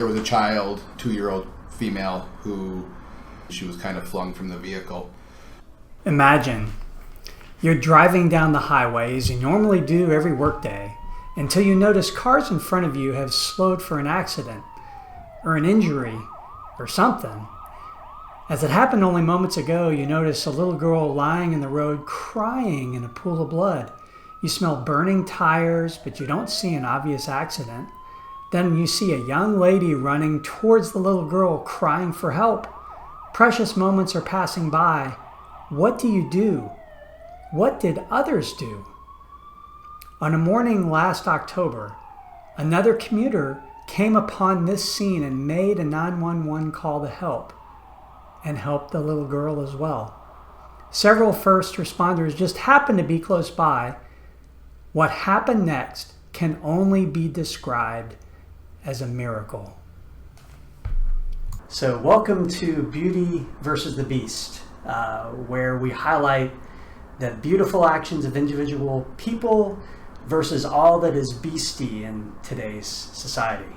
There was a child, 2-year-old female, who she was kind of flung from the vehicle. Imagine you're driving down the highway as you normally do every workday until you notice cars in front of you have slowed for an accident or an injury or something. As it happened only moments ago, you notice a little girl lying in the road crying in a pool of blood. You smell burning tires, but you don't see an obvious accident. Then you see a young lady running towards the little girl crying for help. Precious moments are passing by. What do you do? What did others do? On a morning last October, another commuter came upon this scene and made a 911 call to help, and helped the little girl as well. Several first responders just happened to be close by. What happened next can only be described as a miracle. So welcome to Beauty versus the Beast, where we highlight the beautiful actions of individual people versus all that is beastie in today's society.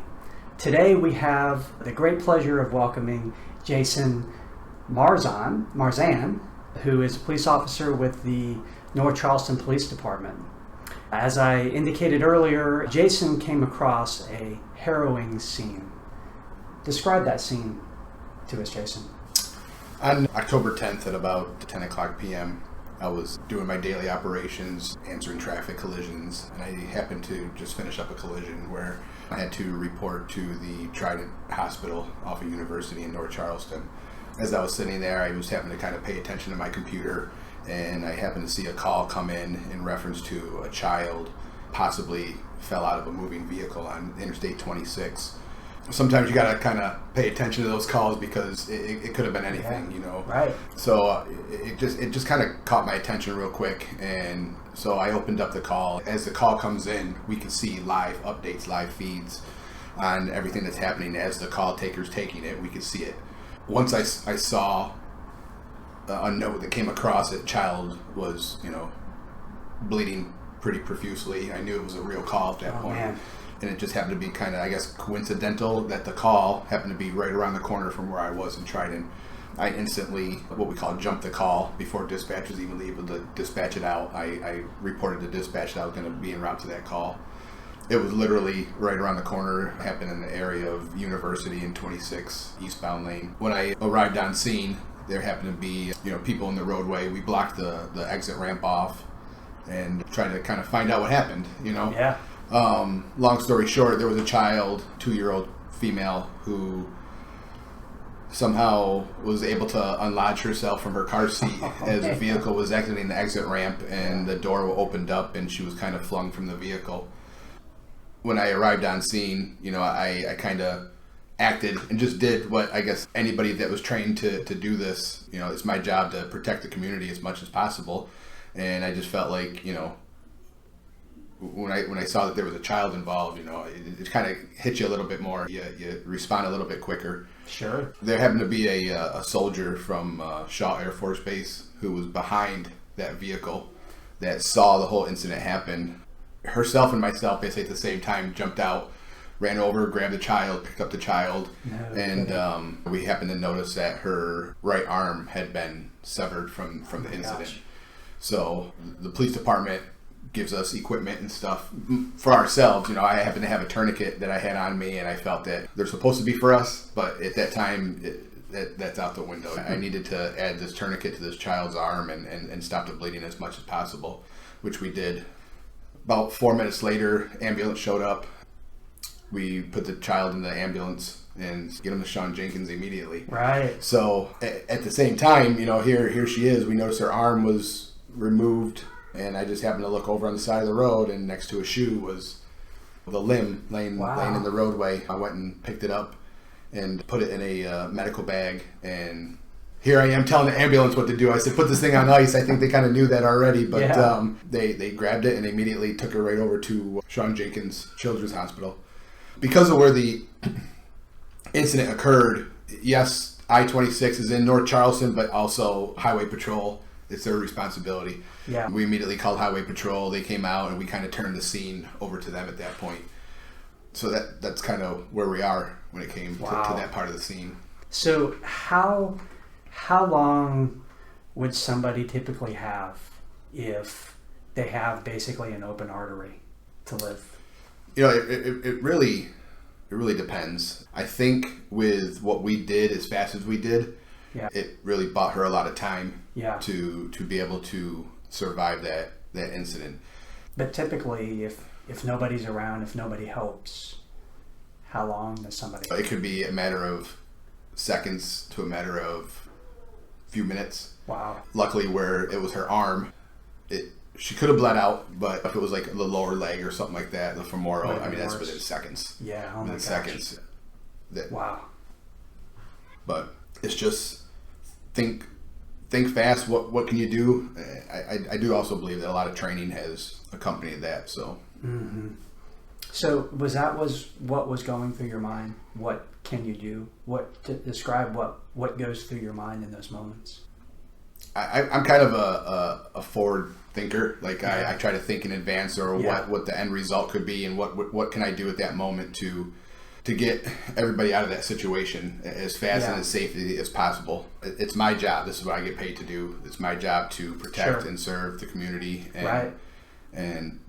Today we have the great pleasure of welcoming Jason Marzan, who is a police officer with the North Charleston Police Department. As I indicated earlier, Jason came across a harrowing scene. Describe that scene to us, Jason. On October 10th at about 10 o'clock p.m., I was doing my daily operations, answering traffic collisions, and I happened to just finish up a collision where I had to report to the Trident Hospital off of University in North Charleston. As I was sitting there, I was having to kind of pay attention to my computer, and I happened to see a call come in reference to a child possibly fell out of a moving vehicle on Interstate 26. Sometimes you gotta kind of pay attention to those calls because it could have been anything, you know. Right. So it just kind of caught my attention real quick, and so I opened up the call. As the call comes in, we can see live updates, live feeds on everything that's happening as the call taker's taking it. We could see it. Once I saw a note that came across it, child was, bleeding pretty profusely. I knew it was a real call at that point. Man. And it just happened to be kind of, I guess, coincidental that the call happened to be right around the corner from where I was in Trident. I instantly, what we call, jumped the call before dispatch was even able to dispatch it out. I reported to dispatch that I was going to be en route to that call. It was literally right around the corner. It happened in the area of University in 26 eastbound lane. When I arrived on scene, there happened to be, people in the roadway. We blocked the exit ramp off and tried to kind of find out what happened, Yeah. Long story short, there was a child, 2-year-old female, who somehow was able to unlodge herself from her car seat as the vehicle was exiting the exit ramp, and the door opened up and she was kind of flung from the vehicle. When I arrived on scene, I kind of acted and just did what I guess anybody that was trained to do this, it's my job to protect the community as much as possible. And I just felt like, when I saw that there was a child involved, it kind of hit you a little bit more. You respond a little bit quicker. Sure. There happened to be a soldier from Shaw Air Force Base who was behind that vehicle that saw the whole incident happen. Herself and myself basically at the same time jumped out, ran over, grabbed the child, picked up the child, and we happened to notice that her right arm had been severed from the incident. Gosh. So the police department gives us equipment and stuff for ourselves. I happen to have a tourniquet that I had on me, and I felt that they're supposed to be for us, but at that time, that's out the window. I needed to add this tourniquet to this child's arm and stop the bleeding as much as possible, which we did. About 4 minutes later, ambulance showed up. We put the child in the ambulance and get him to Sean Jenkins immediately. Right. So at the same time, here she is. We noticed her arm was removed, and I just happened to look over on the side of the road, and next to a shoe was the limb laying in the roadway. I went and picked it up and put it in a medical bag, and here I am telling the ambulance what to do. I said, put this thing on ice. I think they kind of knew that already, but they grabbed it and immediately took her right over to Sean Jenkins Children's Hospital. Because of where the incident occurred, yes, I-26 is in North Charleston, but also Highway Patrol. It's their responsibility. Yeah. We immediately called Highway Patrol. They came out, and we kind of turned the scene over to them at that point. So that's kind of where we are when it came to that part of the scene. So how long would somebody typically have if they have basically an open artery to live? You know, it really depends. I think with what we did as fast as we did, it really bought her a lot of time to be able to survive that incident. But typically, if nobody's around, if nobody helps, how long does somebody... It could be a matter of seconds to a matter of few minutes. Wow. Luckily, where it was her arm, she could have bled out, but if it was like the lower leg or something like that, the femoral, I mean, that's within seconds. Yeah, oh my within gosh. Seconds. Wow. But it's just think fast. What can you do? I do also believe that a lot of training has accompanied that. So. Mm-hmm. So was what was going through your mind? What can you do? Describe what goes through your mind in those moments? I'm kind of a forward thinker. Like I try to think in advance, or what the end result could be, and what can I do at that moment to get everybody out of that situation as fast and as safely as possible. It's my job. This is what I get paid to do. It's my job to protect and serve the community and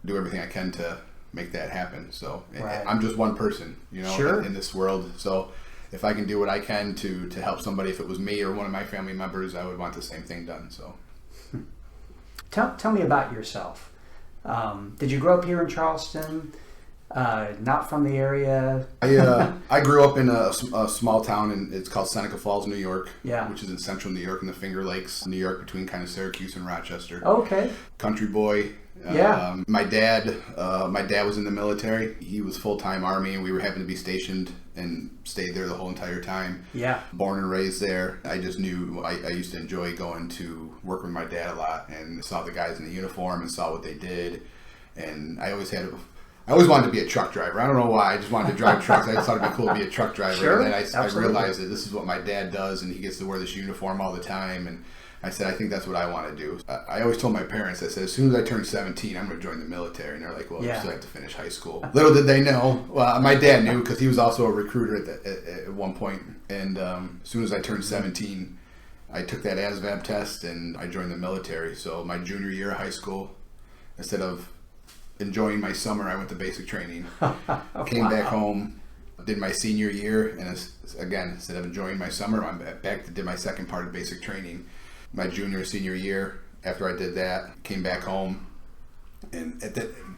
do everything I can to make that happen. So I'm just one person, you know, in this world. So if I can do what I can to help somebody, if it was me or one of my family members, I would want the same thing done. So tell me about yourself. Did you grow up here in Charleston? Not from the area? I grew up in a small town, and it's called Seneca Falls, New York, which is in central New York in the Finger Lakes, New York, between kind of Syracuse and Rochester. Okay. Country boy. My dad was in the military. He was full-time Army, and we were having to be stationed and stayed there the whole entire time. Yeah. Born and raised there. I just knew I used to enjoy going to work with my dad a lot, and saw the guys in the uniform and saw what they did. And I always wanted to be a truck driver. I don't know why. I just wanted to drive trucks. I just thought it'd be cool to be a truck driver. Sure, and then I realized that this is what my dad does, and he gets to wear this uniform all the time. And I said, I think that's what I want to do. I always told my parents, I said, as soon as I turn 17, I'm going to join the military. And they're like, well, you still have to finish high school. Little did they know. Well, my dad knew, because he was also a recruiter at one point. And as soon as I turned 17, I took that ASVAB test, and I joined the military. So my junior year of high school, instead of enjoying my summer, I went to basic training. Came back home, did my senior year, and again, instead of enjoying my summer, I'm back to did my second part of basic training. My senior year, after I did that, came back home, and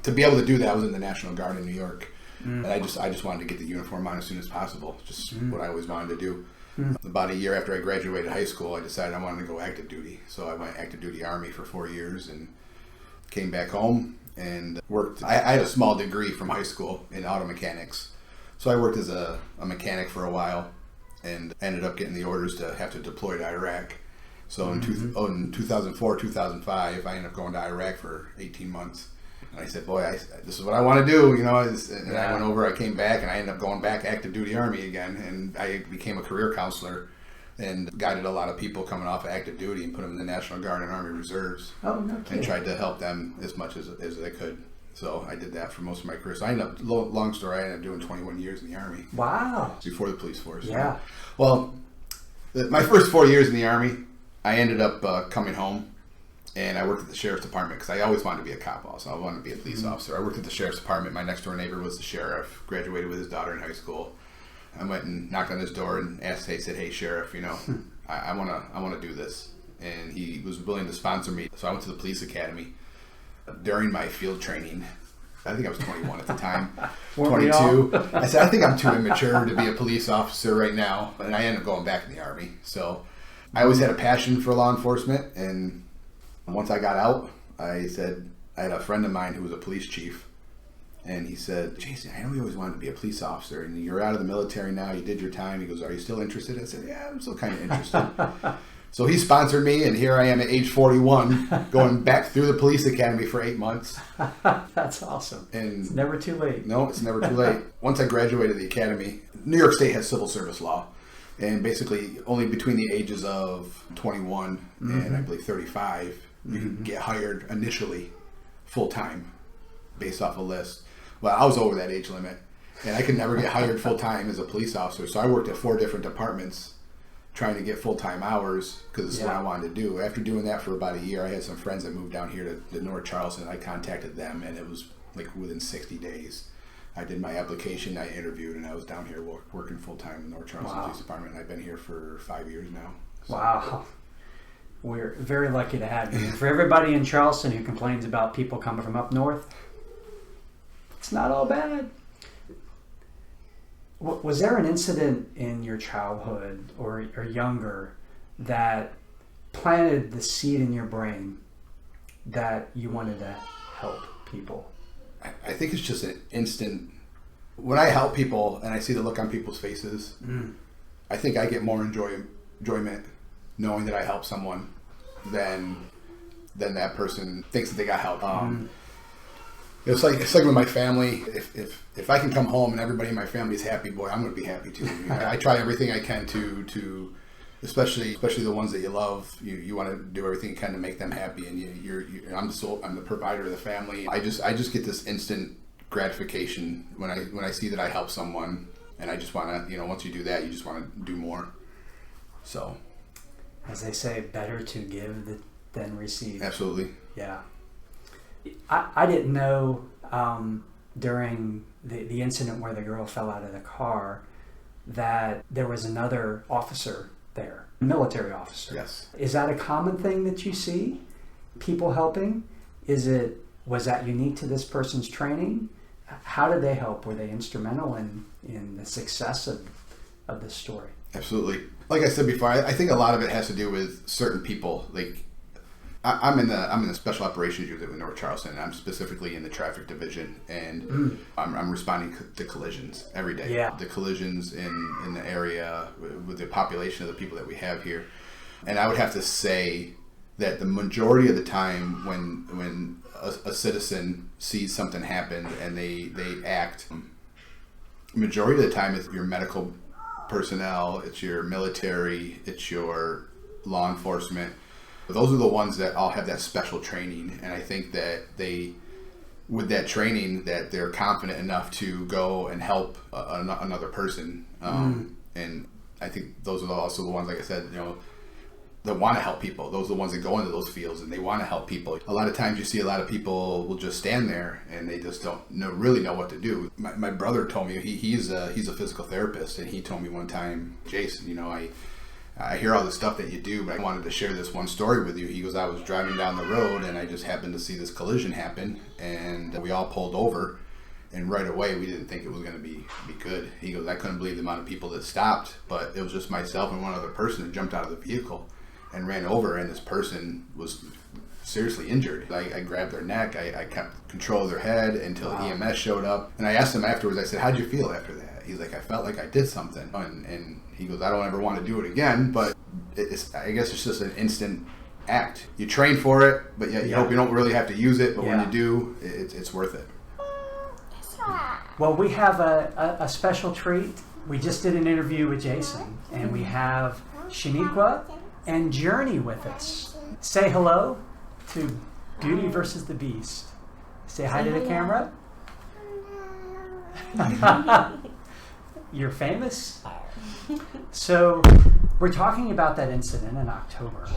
to be able to do that, I was in the National Guard in New York, and I just wanted to get the uniform on as soon as possible. Just what I always wanted to do. About a year after I graduated high school, I decided I wanted to go active duty. So I went active duty Army for 4 years, and came back home and worked. I had a small degree from high school in auto mechanics, so I worked as a mechanic for a while, and ended up getting the orders to have to deploy to Iraq. So in 2004, 2005, I ended up going to Iraq for 18 months. And I said, boy, this is what I want to do, you know. And I went over, I came back, and I ended up going back active duty Army again. And I became a career counselor and guided a lot of people coming off of active duty and put them in the National Guard and Army Reserves. Oh, no kidding. And tried to help them as much as I could. So I did that for most of my career. So I ended up, long story, I ended up doing 21 years in the Army. Wow. Before the police force. Yeah. Well, my first 4 years in the Army, I ended up coming home, and I worked at the Sheriff's Department, because I always wanted to be a cop also. I wanted to be a police officer. I worked at the Sheriff's Department. My next door neighbor was the sheriff, graduated with his daughter in high school. I went and knocked on his door and said, hey, Sheriff, you know, I want to do this. And he was willing to sponsor me. So I went to the police academy. During my field training, I think I was 21 at the time, 22. I said, I think I'm too immature to be a police officer right now. And I ended up going back in the Army. So I always had a passion for law enforcement. And once I got out, I had a friend of mine who was a police chief. And he said, Jason, I know you always wanted to be a police officer, and you're out of the military now, you did your time. He goes, are you still interested? I said, yeah, I'm still kind of interested. So he sponsored me, and here I am at age 41, going back through the police academy for 8 months. That's awesome. And it's never too late. No, it's never too late. Once I graduated the academy, New York State has civil service law. And basically, only between the ages of 21 and I believe 35, you can get hired initially full-time based off a list. Well, I was over that age limit, and I could never get hired full-time as a police officer. So I worked at 4 different departments trying to get full-time hours because this is what I wanted to do. After doing that for about a year, I had some friends that moved down here to North Charleston. I contacted them, and it was like within 60 days. I did my application, I interviewed, and I was down here working full-time in the North Charleston Police Department. I've been here for 5 years now. So. Wow. We're very lucky to have you. And for everybody in Charleston who complains about people coming from up north, it's not all bad. Was there an incident in your childhood or younger that planted the seed in your brain that you wanted to help people? I think it's just an instant. When I help people and I see the look on people's faces, I think I get more enjoyment knowing that I helped someone than that person thinks that they got help. It's like with my family. If I can come home and everybody in my family is happy, boy, I'm going to be happy too. I try everything I can to especially the ones that you love. You want to do everything you can to make them happy, and I'm the provider of the family. I just get this instant gratification when I see that I help someone, and I just want to, once you do that, you just want to do more. So, as they say, better to give than receive. Absolutely. Yeah. I didn't know during the incident where the girl fell out of the car that there was another officer there, a military officer. Yes. Is that a common thing that you see? People helping? Was that unique to this person's training? How did they help? Were they instrumental in the success of this story? Absolutely. Like I said before, I think a lot of it has to do with certain people. Like I'm in the special operations unit with North Charleston, and I'm specifically in the traffic division, and I'm responding to collisions every day. Yeah. The collisions in the area with the population of the people that we have here. And I would have to say that the majority of the time when a citizen sees something happen and they act, majority of the time it's your medical personnel, it's your military, it's your law enforcement. Those are the ones that all have that special training, and I think that with that training, that they're confident enough to go and help another person. And I think those are also the ones, like I said, that want to help people. Those are the ones that go into those fields and they want to help people. A lot of times you see a lot of people will just stand there and they just don't really know what to do. My brother told me, he's a physical therapist, and he told me one time, Jason, I hear all the stuff that you do, but I wanted to share this one story with you. He goes, I was driving down the road and I just happened to see this collision happen, and we all pulled over, and right away we didn't think it was going to be good. He goes, I couldn't believe the amount of people that stopped, but it was just myself and one other person that jumped out of the vehicle and ran over, and this person was seriously injured. I grabbed their neck, I kept control of their head until EMS showed up, and I asked him afterwards, I said, how'd you feel after that? He's like, I felt like I did something, and he goes, I don't ever want to do it again, but I guess it's just an instant act. You train for it, but you hope you don't really have to use it, but when you do, it's worth it. Well, we have a special treat. We just did an interview with Jason, and we have Shaniqua and Journey with us. Say hello to Beauty versus the Beast. Say hi to the camera. You're famous. So we're talking about that incident in October.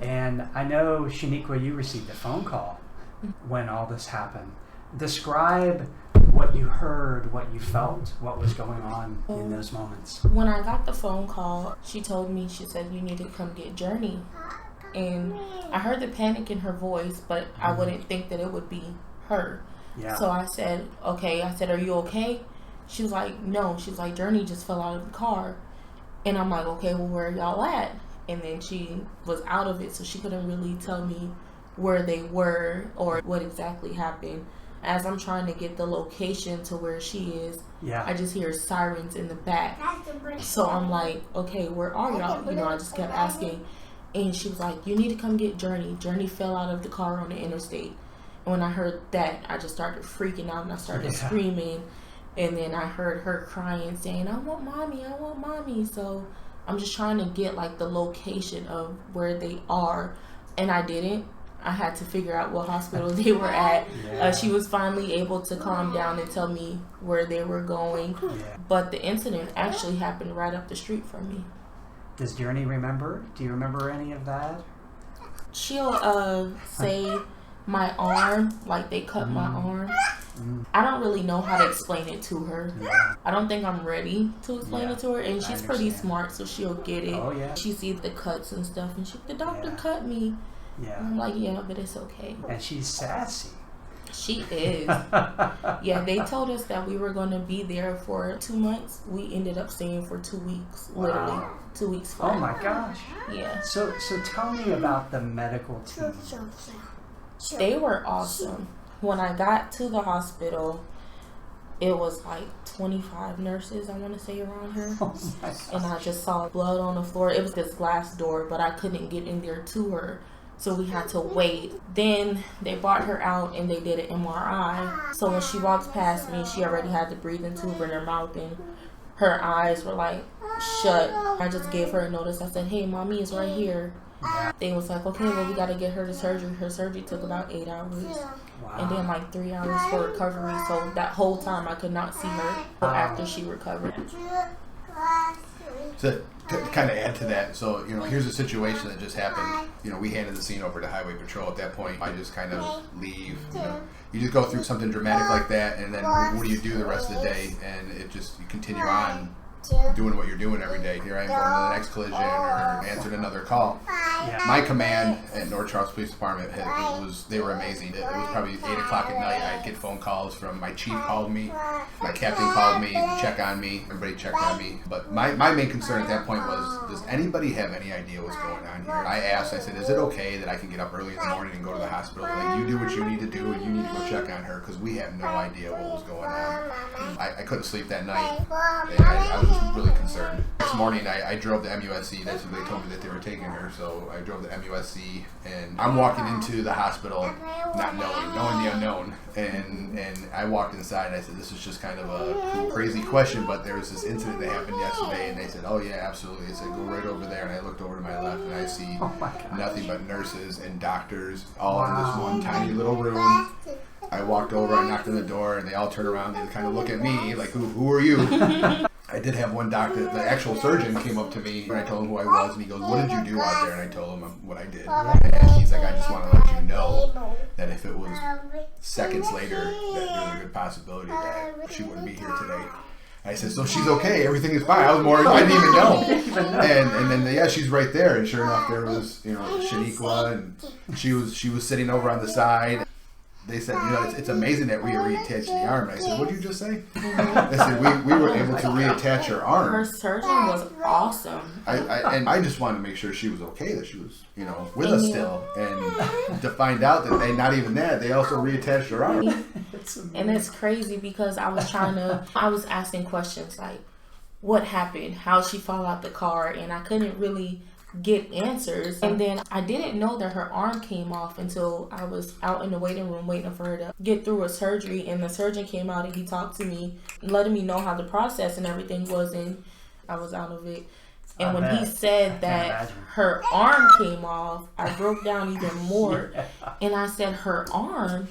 And I know, Shaniqua, you received a phone call when all this happened. Describe what you heard, what you felt, what was going on in those moments. When I got the phone call, she told me, she said, you need to come get Journey. And I heard the panic in her voice, but I wouldn't think that it would be her. Yeah. So I said, okay. I said, are you okay? She was like, no. She was like, Journey just fell out of the car. And I'm like, okay, well, where are y'all at? And then she was out of it, so she couldn't really tell me where they were or what exactly happened. As I'm trying to get the location to where she is, I just hear sirens in the back. So I'm like, okay, where are y'all? I just kept asking. And she was like, you need to come get Journey. Journey fell out of the car on the interstate. And when I heard that, I just started freaking out and I started screaming. And then I heard her crying, saying, I want mommy, I want mommy. So I'm just trying to get like the location of where they are. And I didn't. I had to figure out what hospital they were at. Yeah. She was finally able to calm down and tell me where they were going. Yeah. But the incident actually happened right up the street from me. Does Journey remember? Do you remember any of that? She'll say my arm, like they cut my arm. I don't really know how to explain it to her. Yeah. I don't think I'm ready to explain Yeah, it to her, and she's pretty understand. smart, so she'll get it. Oh, yeah. She sees the cuts and stuff, and the doctor Yeah. cut me. Yeah. I'm like, yeah, but it's okay. And she's sassy. She is. Yeah, they told us that we were going to be there for 2 months. We ended up staying for 2 weeks, literally. Wow. 2 weeks Oh flat. my gosh. Yeah. So tell me about the medical team. They were awesome. When I got to the hospital, it was like 25 nurses, I want to say, around her. Oh my gosh. And I just saw blood on the floor. It was this glass door, but I couldn't get in there to her. So we had to wait. Then they brought her out and they did an MRI. So when she walked past me, she already had the breathing tube in her mouth and her eyes were like shut. I just gave her a notice. I said, hey, mommy is right here. Yeah. They was like, okay, well, we got to get her to surgery. Her surgery took about 8 hours. Wow. And then like 3 hours for recovery. So that whole time I could not see her after she recovered. To kind of add to that, so, here's a situation that just happened. We handed the scene over to Highway Patrol. At that point, I just kind of leave. You just go through something dramatic like that, and then what do you do the rest of the day? And you continue on doing what you're doing every day. Here I am going to the next collision or answering another call. Yeah. My command at North Charleston Police Department, they were amazing. It was probably 8 o'clock at night. I'd get phone calls from my chief called me, my captain called me to check on me, everybody checked on me. But my main concern at that point was, does anybody have any idea what's going on here? I asked, I said, is it okay that I can get up early in the morning and go to the hospital? Like, you do what you need to do and you need to go check on her because we have no idea what was going on. I couldn't sleep that night. And I was really concerned. This morning I drove to MUSC. That's what they told me that they were taking her. So I drove to MUSC and I'm walking into the hospital not knowing the unknown. And I walked inside and I said, this is just kind of a crazy question, but there was this incident that happened yesterday. And they said, oh yeah, absolutely. They said, go right over there. And I looked over to my left and I see nothing but nurses and doctors all in this one tiny little room. I walked over, I knocked on the door, and they all turned around and kind of look at me like, who are you? I did have one doctor, the actual surgeon came up to me and I told him who I was and he goes, what did you do out there? And I told him what I did. And he's like, I just want to let you know that if it was seconds later, that there's a good possibility that she wouldn't be here today. I said, so she's okay, everything is fine. I didn't even know. And then she's right there. And sure enough, there was, Shaniqua, and she was sitting over on the side. They said, it's amazing that we reattached the arm. And I said, what did you just say? They said, we were able to reattach her arm. Her surgeon was awesome. I just wanted to make sure she was okay, that she was, with us still. And to find out that not even that, they also reattached her arm. And it's crazy because I was asking questions like, what happened? How'd she fall out the car? And I couldn't really get answers. And then I didn't know that her arm came off until I was out in the waiting room waiting for her to get through a surgery. And the surgeon came out and he talked to me, letting me know how the process and everything was, and I was out of it. And when he said that her arm came off, I broke down even more. And I said, her arm?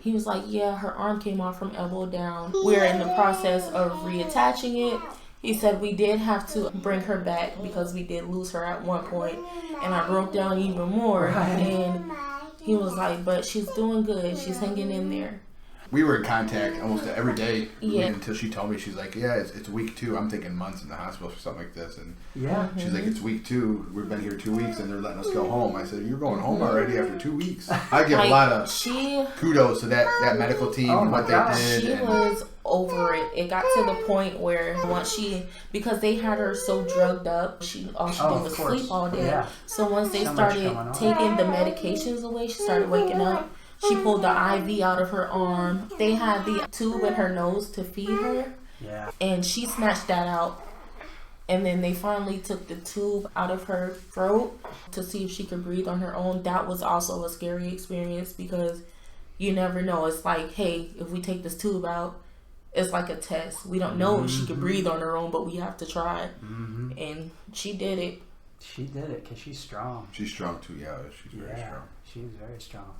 He was like, yeah, her arm came off from elbow down. We're in the process of reattaching it. He said we did have to bring her back because we did lose her at one point. And I broke down even more. And he was like, but she's doing good. She's hanging in there. We were in contact almost every day Yeah. until she told me, she's like, yeah, it's week 2. I'm thinking months in the hospital for something like this. And Yeah. she's like, it's week 2. We've been here 2 weeks and they're letting us go home. I said, you're going home already after 2 weeks. I give a lot of kudos to that medical team and what they did. She was over it. It got to the point where because they had her so drugged up, all she did was sleep all day. Yeah. So once they started taking the medications away, she started waking up. She pulled the IV out of her arm. They had the tube in her nose to feed her. Yeah. And she snatched that out. And then they finally took the tube out of her throat to see if she could breathe on her own. That was also a scary experience because you never know. It's like, hey, if we take this tube out, it's like a test. We don't know if she could breathe on her own, but we have to try. And she did it. She did it because she's strong. She's strong too. Yeah, she's very strong. She's very strong.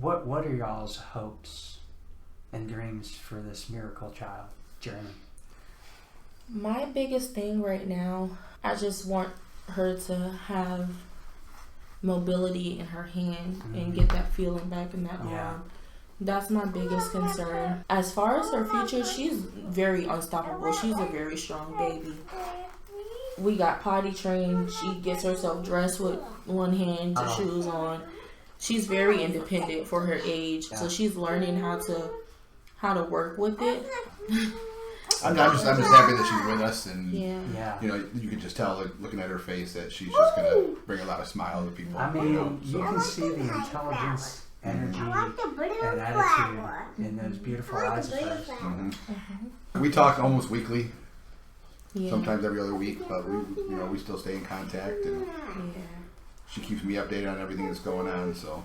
What are y'all's hopes and dreams for this miracle child journey? My biggest thing right now, I just want her to have mobility in her hand and get that feeling back in that arm. That's my biggest concern. As far as her future, she's very unstoppable. She's a very strong baby. We got potty trained. She gets herself dressed with one hand, the shoes on. She's very independent for her age, so she's learning how to work with it. I'm just happy that she's with us, and Yeah. you know, you can just tell, like, looking at her face, that she's just gonna bring a lot of smiles to people. I mean, you can see the intelligence, energy, and attitude in those beautiful eyes of hers. We talk almost weekly, Yeah. sometimes every other week, but we still stay in contact, and she keeps me updated on everything that's going on. So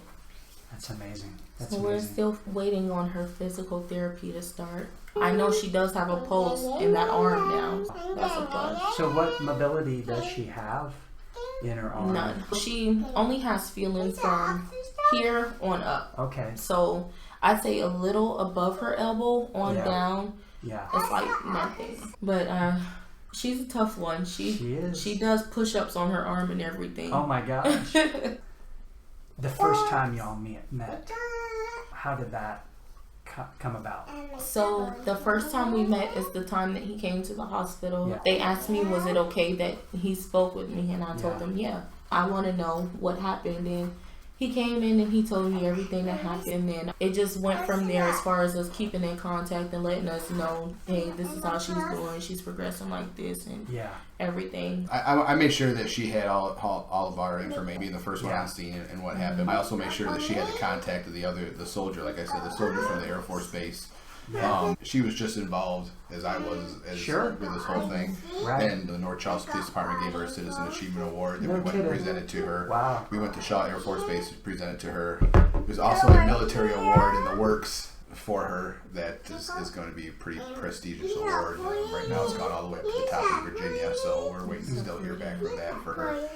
That's amazing. So we're still waiting on her physical therapy to start. I know she does have a pulse in that arm now. That's a plus. So what mobility does she have in her arm? None. She only has feeling from here on up. Okay. So I'd say a little above her elbow on down. Yeah. It's like nothing. But she's a tough one. She is. She does push-ups on her arm and everything. Oh my gosh. The first time y'all met, how did that come about? So the first time we met is the time that he came to the hospital. Yeah. They asked me, was it okay that he spoke with me? And I told them, yeah. I want to know what happened. And he came in and he told me everything that happened. And it just went from there as far as us keeping in contact and letting us know, hey, this is how she's doing. She's progressing like this and everything. I made sure that she had all of our information, being the first one on scene and what happened. I also made sure that she had the contact of the soldier, like I said, the soldier from the Air Force Base. She was just involved as I was with this whole thing. Right. And the North Charleston Police Department gave her a Citizen Achievement Award that we went and presented to her. Wow. We went to Shaw Air Force Base and presented to her. There's also a military award in the works for her that is going to be a pretty prestigious award. Right now it's gone all the way up to the top of Virginia, so we're waiting to still hear back from that for her.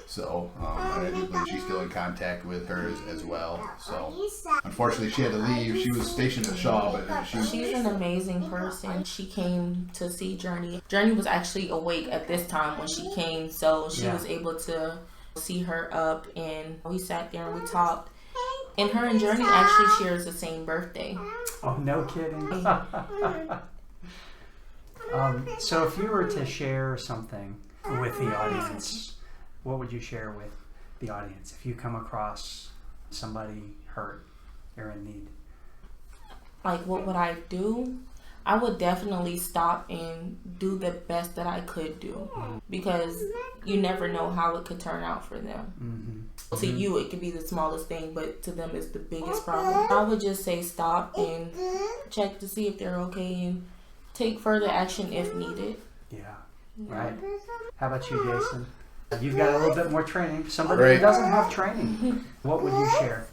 So I do believe she's still in contact with her as well. So unfortunately she had to leave. She was stationed at Shaw, but she's an amazing person. She came to see Journey. Journey was actually awake at this time when she came, so she was able to see her up, and we sat there and we talked. And her and Journey actually shares the same birthday. Oh, no kidding. So if you were to share something with the audience, what would you share with the audience if you come across somebody hurt or in need? Like, what would I do? I would definitely stop and do the best that I could do, because you never know how it could turn out for them. To you, it could be the smallest thing, but to them, it's the biggest problem. I would just say stop and check to see if they're okay and take further action if needed. Yeah, right. How about you, Jason? You've got a little bit more training. Somebody who doesn't have training, what would you share?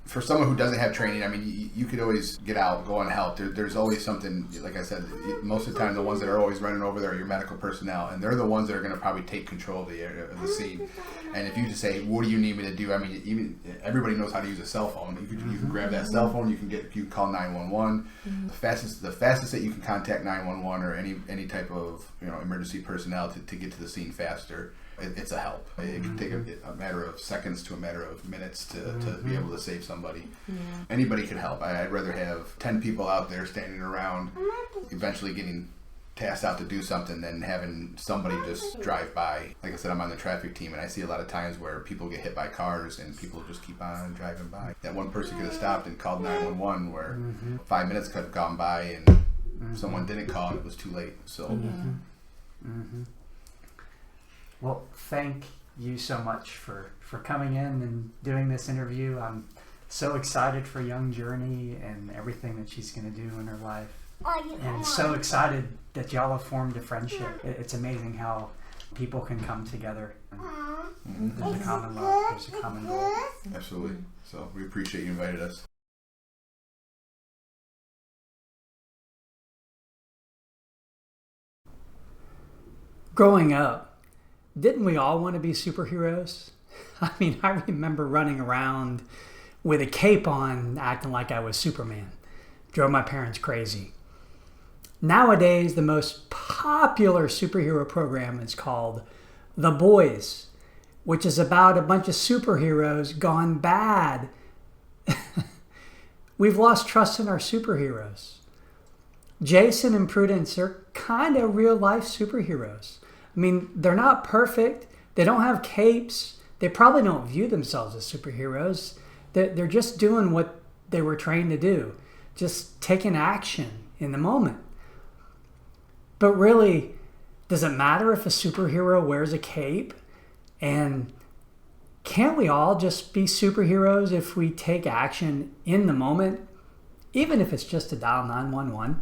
For someone who doesn't have training, I mean, you could always get out, go and help. There's always something, like I said, most of the time the ones that are always running over there are your medical personnel, and they're the ones that are going to probably take control of the area, of the scene. And if you just say, what do you need me to do? I mean, even everybody knows how to use a cell phone. You can grab that cell phone, you can call 911. The fastest that you can contact 911 or any type of emergency personnel to get to the scene faster. It's a help. It can take a matter of seconds to a matter of minutes to be able to save somebody. Anybody can help. I'd rather have 10 people out there standing around eventually getting tasked out to do something than having somebody just drive by. Like I said, I'm on the traffic team, and I see a lot of times where people get hit by cars and people just keep on driving by. That one person could have stopped and called 911 where 5 minutes could have gone by and someone didn't call and it was too late. So. Well, thank you so much for coming in and doing this interview. I'm so excited for young Journey and everything that she's going to do in her life. And so excited that y'all have formed a friendship. It's amazing how people can come together. There's a common love. There's a common goal. Absolutely. So we appreciate you invited us. Growing up, didn't we all want to be superheroes? I mean, I remember running around with a cape on, acting like I was Superman. Drove my parents crazy. Nowadays, the most popular superhero program is called The Boys, which is about a bunch of superheroes gone bad. We've lost trust in our superheroes. Jason and Prudence are kind of real life superheroes. I mean, they're not perfect. They don't have capes. They probably don't view themselves as superheroes. They're just doing what they were trained to do, just taking action in the moment. But really, does it matter if a superhero wears a cape? And can't we all just be superheroes if we take action in the moment, even if it's just to dial 911?